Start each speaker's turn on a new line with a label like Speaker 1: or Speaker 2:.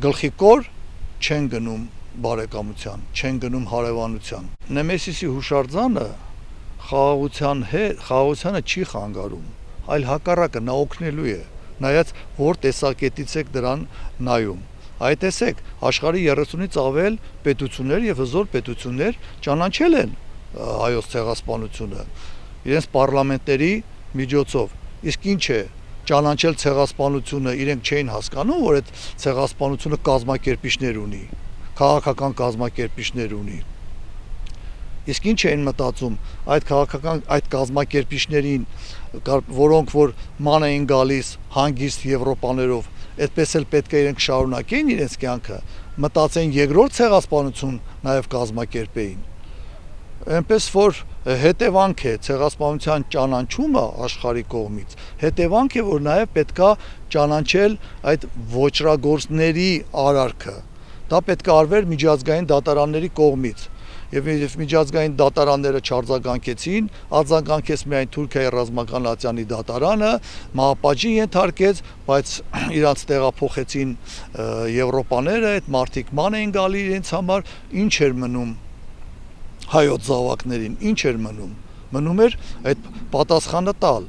Speaker 1: Գլխիկոր չեն գնում բարեկամության, չեն գնում հարևանության։ Նեմեսիսի հուշարձանը խաղաղությանը չի խանգարում, այլ հակառակը նա օգնելու է, նայած որ տեսակետից եք դրան նայում։ Այդ տեսեք, աշխարհի 30-ից ավել պետություններ եւ հզոր պետություններ ճանաչել են հայոց ցեղասպանությունը իրենց պարլամենտների միջոցով։ Իսկ ինչ է ճանաչել ցեղասպանությունը, իրենք չէին հասկանում, որ այդ ցեղասպանությունը կազմակերպիչներ ունի, քաղաքական կազմակերպիչներ ունի։ Իսկ ինչ էին մտածում այդ քաղաքական այդ կազմակերպիչներին, որոնք որ ման էին գալիս հանգիստ Եվրոպաներով, այդպես էլ պետք է իրենք շարունակեին իրենց կյանքը, մտածեն երկրորդ ցեղասպանություն նաև կազմակերպեին։ Այնպես որ հետևանք է ցեղասպանության ճանաչումը աշխարհի կողմից, հետևանք է, որ նաև պետքա ճանաչել այդ ոճրագործների արարքը։ Դա պետք է արվեր միջազգային դատարանների կողմից։ Եվ միջազգային դատարանները չարձագանքեցին, արձագանքեց միայն Թուրքիայի ռազմական ատյանի դատարանը, մահապատժի ենթարկեց, բայց իրանց տեղափոխեցին Եվրոպաները, այդ մարդիկ ման էին գալի իրենց համար, ինչ էր մնում հայոց զավակներին, ինչ էր մնում էր այդ պատասխանը տալ։